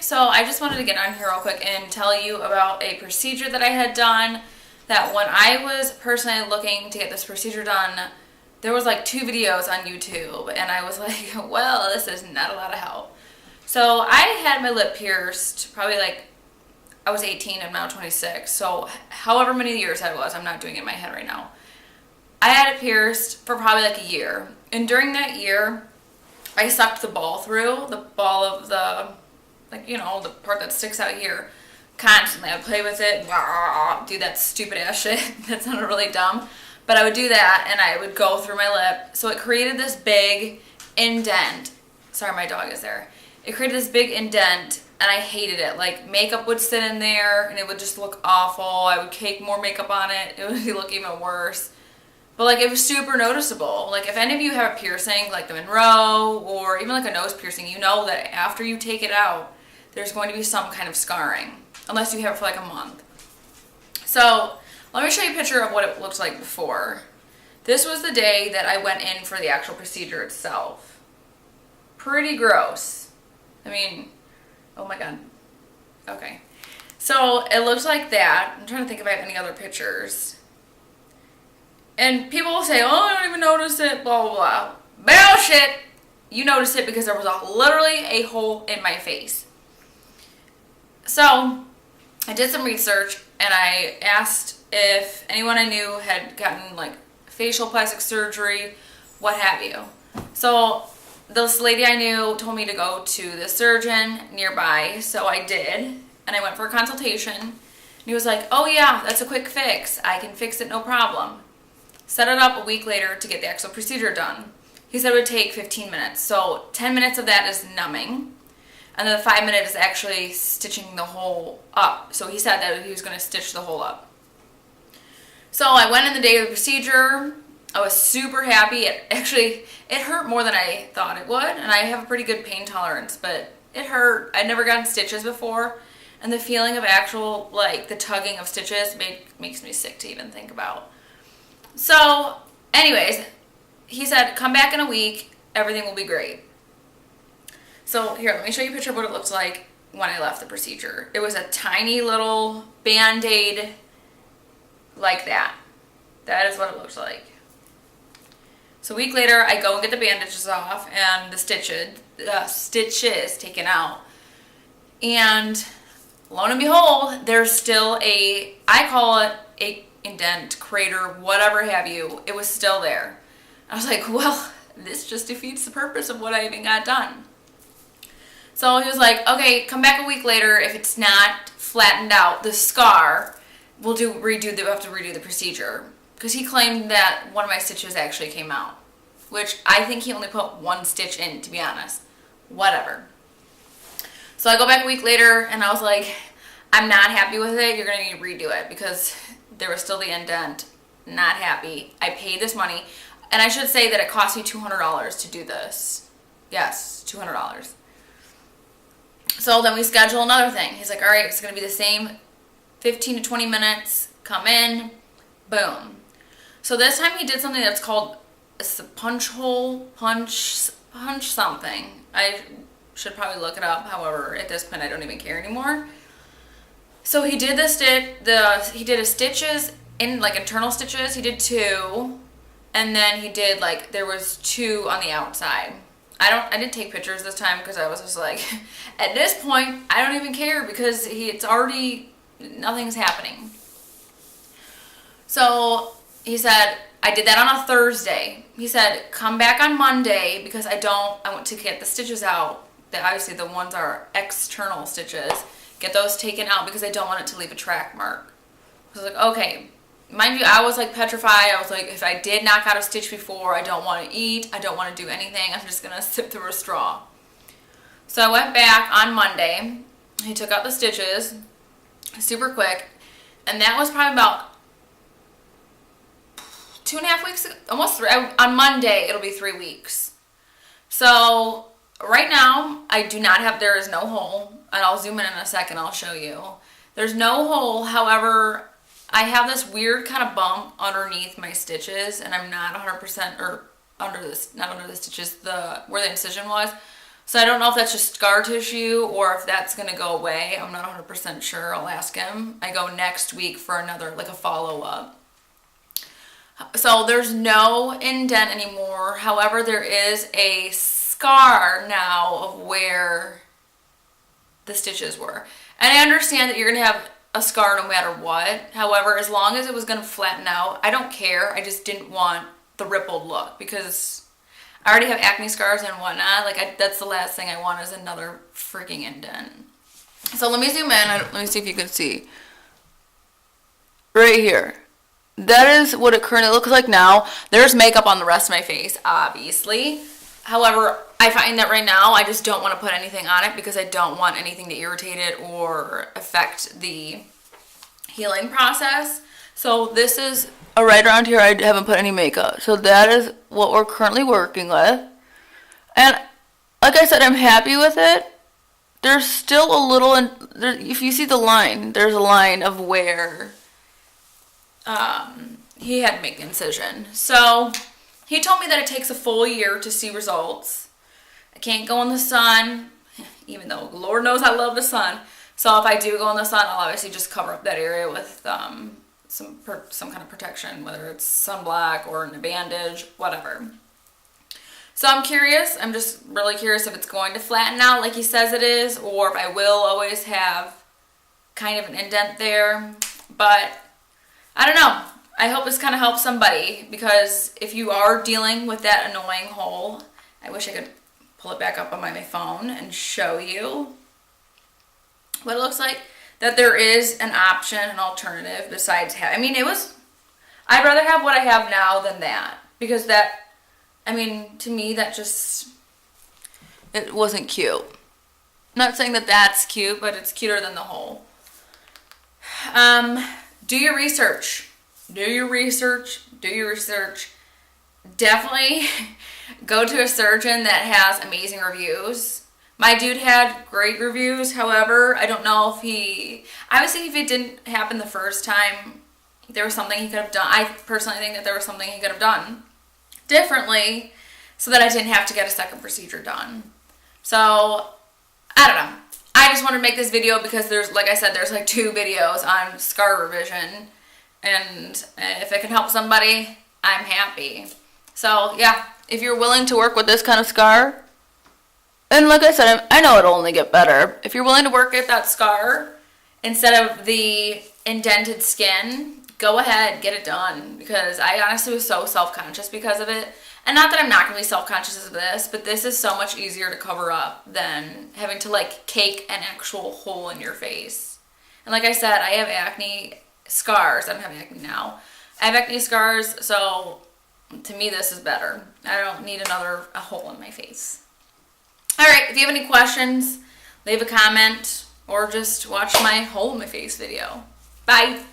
So I just wanted to get on here real quick and tell you about a procedure that I had done. That when I was personally looking to get this procedure done, there was like 2 videos on YouTube, and I was like, well, this is not a lot of help. So I had my lip pierced probably like, I was 18, I'm now 26. So however many years that was, I'm not doing it in my head right now. I had it pierced for probably like a year. And during that year, I sucked the ball through, the ball of the, like, you know, the part that sticks out here, constantly. I would play with it, do that stupid ass shit. That sounded really dumb. But I would do that, and I would go through my lip. So it created this big indent. Sorry, my dog is there. It created this big indent, and I hated it. Like, makeup would sit in there, and it would just look awful. I would cake more makeup on it. It would look even worse. But, like, it was super noticeable. Like, if any of you have a piercing, like the Monroe, or even like a nose piercing, you know that after you take it out, there's going to be some kind of scarring. Unless you have it for like a month. So, let me show you a picture of what it looks like before. This was the day that I went in for the actual procedure itself. Pretty gross. I mean, oh my god. Okay. So, it looks like that. I'm trying to think if I have any other pictures. And people will say, oh, I don't even notice it, blah, blah, blah. Bullshit! You noticed it because there was literally a hole in my face. So, I did some research, and I asked if anyone I knew had gotten, like, facial plastic surgery, what have you. So, this lady I knew told me to go to the surgeon nearby, so I did. And I went for a consultation, and he was like, oh yeah, that's a quick fix. I can fix it, no problem. Set it up a week later to get the actual procedure done. He said it would take 15 minutes. So 10 minutes of that is numbing. And then the 5 minutes is actually stitching the hole up. So he said that he was going to stitch the hole up. So I went in the day of the procedure. I was super happy. It hurt more than I thought it would. And I have a pretty good pain tolerance, but it hurt. I'd never gotten stitches before. And the feeling of actual, like, the tugging of stitches makes me sick to even think about. So, anyways, he said, come back in a week, everything will be great. So, here, let me show you a picture of what it looks like when I left the procedure. It was a tiny little Band-Aid like that. That is what it looks like. So, a week later, I go and get the bandages off and the stitches taken out. And, lo and behold, there's still I call it a indent, crater, whatever have you. It was still there. I was like, well, this just defeats the purpose of what I even got done. So he was like, okay, come back a week later. If it's not flattened out, the scar, we'll have to redo the procedure. Because he claimed that one of my stitches actually came out. Which I think he only put 1 stitch in, to be honest. Whatever. So I go back a week later, and I was like, I'm not happy with it. You're going to need to redo it. Because there was still the indent. Not happy. I paid this money. And I should say that it cost me $200 to do this. Yes, $200. So then we schedule another thing. He's like, all right, it's going to be the same 15 to 20 minutes. Come in. Boom. So this time he did something that's called a punch hole, punch something. I should probably look it up. However, at this point, I don't even care anymore. So he did he did a stitches in, like, internal stitches. He did 2, and then he did, like, there was 2 on the outside. I didn't take pictures this time because I was just like, at this point, I don't even care because nothing's happening. So he said, I did that on a Thursday. He said, come back on Monday because I want to get the stitches out. Obviously the ones are external stitches. Get those taken out because I don't want it to leave a track mark. I was like, okay. Mind you, I was like petrified. I was like, if I did knock out a stitch before, I don't want to eat. I don't want to do anything. I'm just going to sip through a straw. So I went back on Monday. He took out the stitches super quick. And that was probably about 2.5 weeks ago, almost 3. On Monday, it'll be 3 weeks. So right now, there is no hole. And I'll zoom in a second, I'll show you. There's no hole, however, I have this weird kind of bump underneath my stitches, and I'm not 100%, or not under the stitches, where the incision was, So I don't know if that's just scar tissue or if that's going to go away. I'm not 100% sure. I'll ask him. I go next week for another, like a follow-up. So there's no indent anymore. However, there is a scar now of where the stitches were. And I understand that you're going to have a scar no matter what. However, as long as it was going to flatten out, I don't care. I just didn't want the rippled look because I already have acne scars and whatnot. Like, that's the last thing I want is another freaking indent. So let me zoom in. Let me see if you can see. Right here. That is what it currently looks like now. There's makeup on the rest of my face, obviously. However, I find that right now I just don't want to put anything on it because I don't want anything to irritate it or affect the healing process. So this is right around here. I haven't put any makeup. So that is what we're currently working with. And like I said, I'm happy with it. There's still a little, if you see the line, there's a line of where he had to make the incision. So he told me that it takes a full year to see results. I can't go in the sun, even though Lord knows I love the sun. So if I do go in the sun, I'll obviously just cover up that area with some kind of protection, whether it's sunblock or a bandage, whatever. So I'm curious. I'm just really curious if it's going to flatten out like he says it is, or if I will always have kind of an indent there. But I don't know. I hope this kind of helps somebody, because if you are dealing with that annoying hole, I wish I could pull it back up on my phone and show you what it looks like, that there is an option, an alternative besides I'd rather have what I have now than that, because to me that just, it wasn't cute. Not saying that that's cute, but it's cuter than the hole. Do your research. Do your research. Definitely go to a surgeon that has amazing reviews. My dude had great reviews. However, I don't know if if it didn't happen the first time, there was something he could have done. I personally think that there was something he could have done differently so that I didn't have to get a second procedure done. So, I don't know. I just wanted to make this video because there's like 2 videos on scar revision. And if it can help somebody, I'm happy. So, yeah, if you're willing to work with this kind of scar, and like I said, I know it'll only get better. If you're willing to work at that scar instead of the indented skin, go ahead, get it done. Because I honestly was so self-conscious because of it. And not that I'm not going to be self-conscious of this, but this is so much easier to cover up than having to cake an actual hole in your face. And like I said, I have acne scars. I don't have acne now. I have acne scars, so to me this is better. I don't need a hole in my face. Alright, if you have any questions, leave a comment or just watch my hole in my face video. Bye!